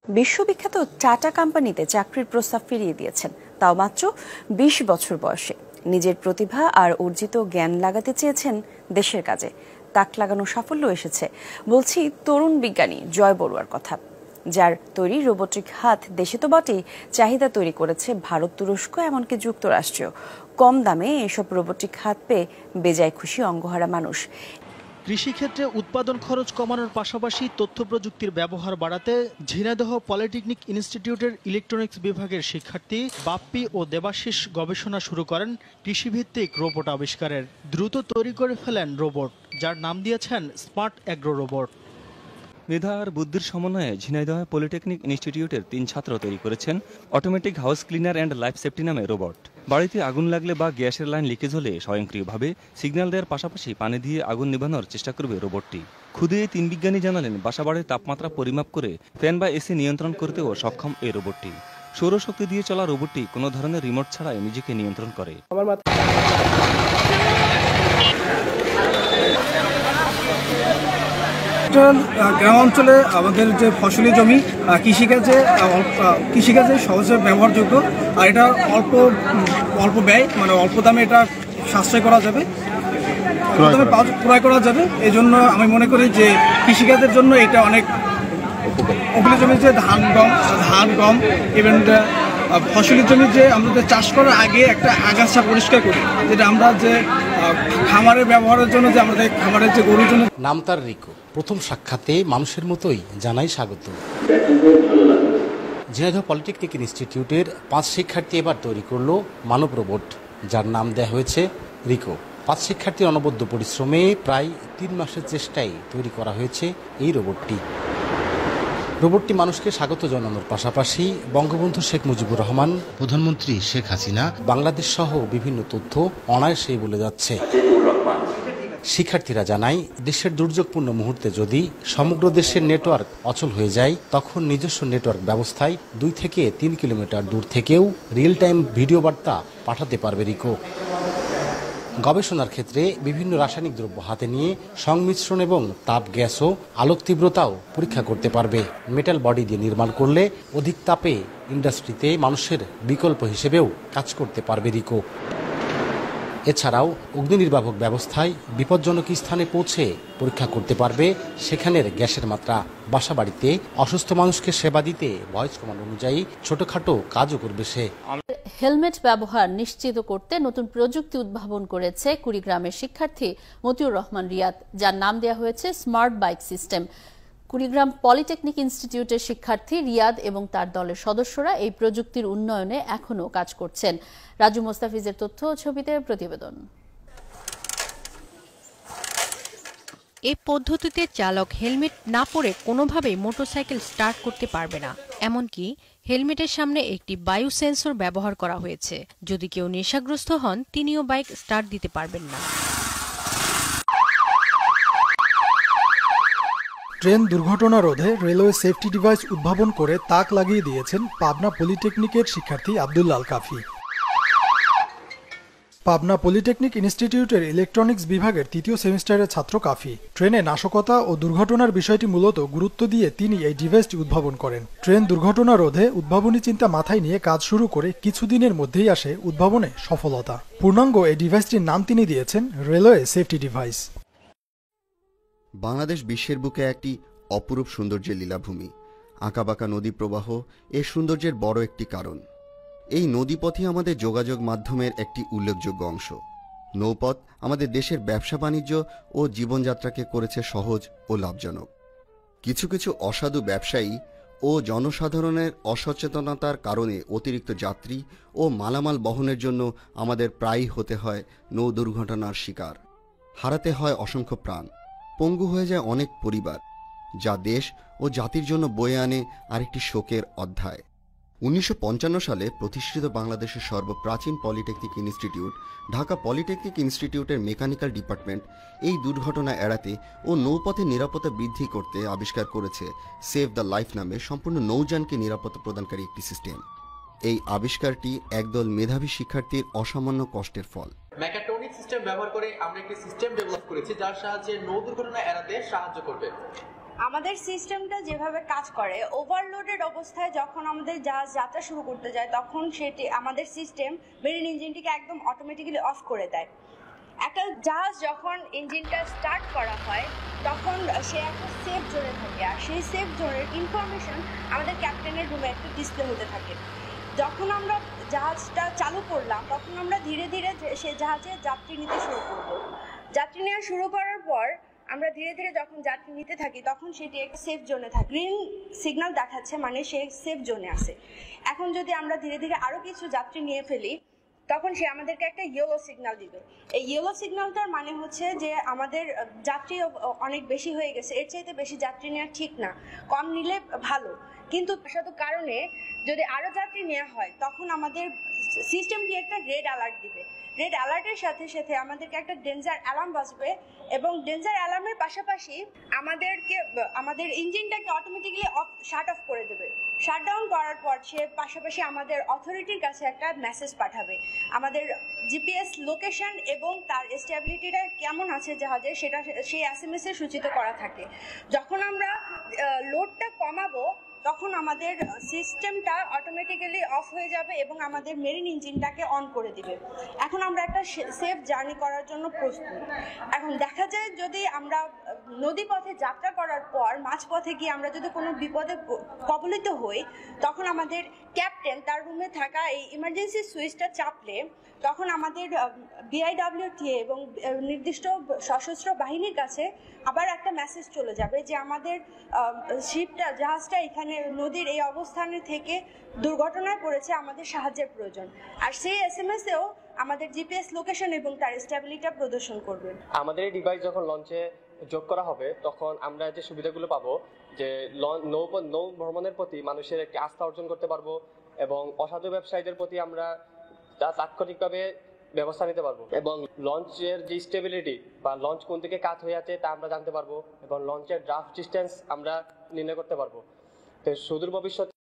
বিশ্ববিখ্যাত টাটা কোম্পানিতে চাকরির প্রস্তাব ফিরিয়ে দিয়েছেন, তাও মাত্র ২০ বছর বয়সে। নিজের প্রতিভা আর অর্জিত জ্ঞান লাগাতে চেয়েছেন দেশের কাজে। তাক লাগানো সাফল্য এসেছে, বলছি তরুণ বিজ্ঞানী জয় বড়ুয়ার কথা, যার তৈরি রোবোটিক হাত দেশে তো বটেই, চাহিদা তৈরি করেছে ভারত, তুরস্ক, এমনকি যুক্তরাষ্ট্রেও। কম দামে এসব রোবোটিক হাত পেয়ে বেজায় খুশি অঙ্গহারা মানুষ। কৃষিক্ষেত্রে উৎপাদন খরচ কমানোর পাশাপাশি তথ্য প্রযুক্তির ব্যবহার বাড়াতে ঝিনাইদহ পলিটেকনিক ইনস্টিটিউটের ইলেকট্রনিক্স বিভাগের শিক্ষার্থী বাপ্পি ও দেবাশিস গবেষণা শুরু করেন কৃষিভিত্তিক রোবট আবিষ্কারের। দ্রুত তৈরি করে ফেলেন রোবট, যার নাম দিয়েছেন স্মার্ট অ্যাগ্রো রোবট। মেধা আর বুদ্ধির সমন্বয়ে ঝিনাইদহ পলিটেকনিক ইনস্টিটিউটের 3 ছাত্র তৈরি করেছেন automatic house cleaner and life safety নামে রোবট। বাড়িতে আগুন লাগলে বা গ্যাসের লাইন লিকেজ হলে স্বয়ংক্রিয়ভাবে সিগন্যাল দেওয়ার পাশাপাশি পানি দিয়ে আগুন নেভানোর চেষ্টা করবে রোবটটি। খুদে এই 3 বিজ্ঞানী জানালেন, বাসাবাড়ির তাপমাত্রা পরিমাপ করে ফ্যান বা এসি নিয়ন্ত্রণ করতেও সক্ষম এই রোবটটি। সৌরশক্তি দিয়ে চলা রোবটটি কোনো ধরনের রিমোট ছাড়াই নিজেকে নিয়ন্ত্রণ করে। গ্রাম অঞ্চলে আমাদের যে ফসলি জমি কৃষিকাজে সহজে ব্যবহারযোগ্য, আর এটা অল্প ব্যয়, মানে অল্প দামে এটা সাশ্রয় করা যাবে, ক্রয় করা যাবে। এই জন্য আমি মনে করি যে কৃষিকাজের জন্য এটা অনেক উপকূলীয় জমি, যে ধান গম ইভেন ফসলি জমি যে আমাদের চাষ করার আগে একটা আগাছা পরিষ্কার করি, যেটা আমরা যে খামারের ব্যবহারের জন্য, যে আমাদের খামারের যে গরুর জন্য। নাম তার রিকো। প্রথম সাক্ষাতে মানুষের মতোই জানাই স্বাগত। ঝিনাইদহ পলিটেকনিক ইনস্টিটিউটের 5 শিক্ষার্থী এবার তৈরি করলো মানব রোবট, যার নাম দেওয়া হয়েছে রিকো। 5 শিক্ষার্থীর অনবদ্য পরিশ্রমে প্রায় 3 মাসের চেষ্টায় তৈরি করা হয়েছে এই রোবটটি। রোবটটি মানুষকে স্বাগত জানানোর পাশাপাশি বঙ্গবন্ধু শেখ মুজিবুর রহমান, প্রধানমন্ত্রী শেখ হাসিনা, বাংলাদেশ সহ বিভিন্ন তথ্য অনায়াসেই বলে যাচ্ছে। শিক্ষার্থীরা জানায়, দেশের দুর্যোগপূর্ণ মুহূর্তে যদি সমগ্র দেশের নেটওয়ার্ক অচল হয়ে যায়, তখন নিজস্ব নেটওয়ার্ক ব্যবস্থায় 2 থেকে 3 কিলোমিটার দূর থেকেও রিয়েল টাইম ভিডিও বার্তা পাঠাতে পারবে রিকো। গবেষণার ক্ষেত্রে বিভিন্ন রাসায়নিক দ্রব্য হাতে নিয়ে সংমিশ্রণ এবং তাপ, গ্যাস ও আলোক তীব্রতাও পরীক্ষা করতে পারবে। মেটাল বডি দিয়ে নির্মাণ করলে অধিক তাপে ইন্ডাস্ট্রিতে মানুষের বিকল্প হিসেবেও কাজ করতে পারবে রিকো। এছাড়াও অগ্নি নির্বাপক ব্যবস্থায় বিপজ্জনক স্থানে পৌঁছে পরীক্ষা করতে পারবে সেখানের গ্যাসের মাত্রা। বাসাবাড়িতে অসুস্থ মানুষকে সেবা দিতে ভয়েস কমান্ড অনুযায়ী ছোটখাটো কাজও করবে সে। হেলমেট ব্যবহার নিশ্চিত করতে নতুন প্রযুক্তি উদ্ভাবন করেছে কুড়িগ্রামের শিক্ষার্থী মতিউর রহমান রিয়াদ, যার নাম দেওয়া হয়েছে smart bike system. Kurigram polytechnic ইনস্টিটিউটের শিক্ষার্থী রিয়াদ এবং তার দলের সদস্যরা এই প্রযুক্তির উন্নয়নে এখনও কাজ করছেন। রাজু মোস্তাফিজের তথ্য ও ছবিতে প্রতিবেদন। এই পদ্ধতিতে চালক হেলমেট না পরে কোনোভাবেই মোটরসাইকেল স্টার্ট করতে পারবে না। এমনকি হেলমেটের সামনে একটি বায়ু সেন্সর ব্যবহার করা হয়েছে। যদি কেউ নেশাগ্রস্ত হন, তিনিও বাইক স্টার্ট দিতে পারবেন না। ট্রেন দুর্ঘটনা রোধে রেলওয়ে সেফটি ডিভাইস উদ্ভাবন করে তাক লাগিয়ে দিয়েছেন পাবনা পলিটেকনিকের শিক্ষার্থী আব্দুল্লাহ আল কাফি। পাবনা পলিটেকনিক ইনস্টিটিউটের ইলেকট্রনিক্স বিভাগের 3য় সেমিস্টারের ছাত্র কাফি। ট্রেনে নাশকতা ও দুর্ঘটনার বিষয়টি মূলত গুরুত্ব দিয়ে তিনি এই ডিভাইসটি উদ্ভাবন করেন। ট্রেন দুর্ঘটনা রোধে উদ্ভাবনী চিন্তা মাথায় নিয়ে কাজ শুরু করে কিছুদিনের মধ্যেই আসে উদ্ভাবনে সফলতা। পূর্ণাঙ্গ এই ডিভাইসটির নাম তিনি দিয়েছেন রেলওয়ে সেফটি ডিভাইস। বাংলাদেশ বিশ্বের বুকে একটি অপরূপ সৌন্দর্যের লীলাভূমি। আঁকাবাঁকা নদী প্রবাহ এর সৌন্দর্যের বড় একটি কারণ। এই নদীপথই আমাদের যোগাযোগ মাধ্যমের একটি উল্লেখযোগ্য অংশ। নৌপথ আমাদের দেশের ব্যবসা বাণিজ্য ও জীবনযাত্রাকে করেছে সহজ ও লাভজনক। কিছু কিছু অসাধু ব্যবসায়ী ও জনসাধারণের অসচেতনতার কারণে অতিরিক্ত যাত্রী ও মালামাল বহনের জন্য আমাদের প্রায়ই হতে হয় নৌ দুর্ঘটনার শিকার। হারাতে হয় অসংখ্য প্রাণ, পঙ্গু হয়ে যায় অনেক পরিবার, যা দেশ ও জাতির জন্য বয়ে আনে আরেকটি শোকের অধ্যায়। 1955 সালে প্রতিষ্ঠিত বাংলাদেশের সর্বপ্রাচীন পলিটেকনিক ইনস্টিটিউট ঢাকা পলিটেকনিক ইনস্টিটিউটের মেকানিক্যাল ডিপার্টমেন্ট এই দুর্ঘটনা এড়াতে ও নৌপথে নিরাপত্তা বৃদ্ধি করতে আবিষ্কার করেছে সেভ দ্য লাইফ নামে সম্পূর্ণ নৌযানকে নিরাপত্তা প্রদানকারী একটি সিস্টেম। এই আবিষ্কারটি একদল মেধাবী শিক্ষার্থীর অসামান্য কষ্টের ফল। মেকাট্রনিক সিস্টেম ব্যবহার করে আমরা একটি সিস্টেম ডেভেলপ করেছি, যার সাহায্যে নৌ দুর্ঘটনা এড়াতে সাহায্য করবে। আমাদের সিস্টেমটা যেভাবে কাজ করে, ওভারলোডেড অবস্থায় যখন আমাদের জাহাজ যাত্রা শুরু করতে যায় তখন সেটি আমাদের সিস্টেম মেরিন ইঞ্জিনটিকে একদম অটোমেটিক্যালি অফ করে দেয়। একটা জাহাজ যখন ইঞ্জিনটা স্টার্ট করা হয় তখন সে একটা সেফ জোনে থাকে, আর সেই সেফ জোনের ইনফরমেশন আমাদের ক্যাপ্টেনের রুমে একটা ডিসপ্লে হতে থাকে। যখন আমরা জাহাজটা চালু করলাম তখন আমরা ধীরে ধীরে সে জাহাজে যাত্রী নিতে শুরু করব। যাত্রী নেওয়া শুরু করার পর আমরা ধীরে ধীরে যখন যাত্রী নিতে থাকি তখন সেটি একটা সেফ জোনে থাকে, গ্রিন সিগন্যাল দেখাচ্ছে, মানে সে সেফ জোনে আছে। এখন যদি আমরা ধীরে ধীরে আরও কিছু যাত্রী নিয়ে ফেলি তখন সে আমাদেরকে একটা ইয়েলো সিগন্যাল দিবে। এই ইয়েলো সিগন্যালটার মানে হচ্ছে যে আমাদের যাত্রী অনেক বেশি হয়ে গেছে, এর চাইতে বেশি যাত্রী নেওয়া ঠিক না, কম নিলে ভালো। কিন্তু সাথে কারণে যদি আরও যাত্রী নেওয়া হয় তখন আমাদের সিস্টেমটি একটা রেড অ্যালার্ট দিবে। রেড অ্যালার্টের সাথে সাথে আমাদেরকে একটা ডেঞ্জার অ্যালার্ম বাজবে এবং ডেঞ্জার অ্যালার্মের পাশাপাশি আমাদের ইঞ্জিনটাকে অটোমেটিক্যালি শাট অফ করে দেবে। শাটডাউন করার পর সে পাশাপাশি আমাদের অথরিটির কাছে একটা মেসেজ পাঠাবে, আমাদের জিপিএস লোকেশন এবং তার স্টেবিলিটিটা কেমন আছে জাহাজে সেটা সেই এসএমএস এ সূচিত করা থাকে। যখন আমরা লোডটা কমাবো তখন আমাদের সিস্টেমটা অটোমেটিক্যালি অফ হয়ে যাবে এবং আমাদের মেরিন ইঞ্জিনটাকে অন করে দিবে। এখন আমরা একটা সেফ জার্নি করার জন্য প্রস্তুত। এখন দেখা যায় যদি আমরা নদীপথে যাত্রা করার পর মাঝপথে গিয়ে আমরা যদি কোনো বিপদে কবলিত হই তখন আমাদের ক্যাপ্টেন তার রুমে থাকা এই ইমার্জেন্সি সুইচটা চাপলে তখন আমাদের বিআইডব্লিউটিএ এবং নির্দিষ্ট সশস্ত্র বাহিনীর কাছে আবার একটা মেসেজ চলে যাবে যে আমাদের জাহাজটা এখানে নদীর এই অবস্থানে থেকে দুর্ঘটনায় পড়েছে, আমাদের সাহায্যের প্রয়োজন। আর সেই এসএমএস-এও আমাদের জিপিএস লোকেশন এবং তার স্টেবিলিটি প্রদর্শন করবে। আমাদের এই ডিভাইস যখন লঞ্চে যোগ করা হবে তখন আমরা যে সুবিধাগুলো পাবো, যে নৌ ভ্রমণের প্রতি মানুষের একটি আস্থা অর্জন করতে পারবো এবং অসাধু ব্যবসায়ীদের প্রতি আমরা তাৎক্ষণিকভাবে ব্যবস্থা নিতে পারবো এবং লঞ্চের যে স্টেবিলিটি বা লঞ্চ কোন দিকে কাত হয়ে আছে তা আমরা জানতে পারবো এবং লঞ্চের ড্রাফট ডিস্টেন্স আমরা নির্ণয় করতে পারবো। তো সুদূর ভবিষ্যতে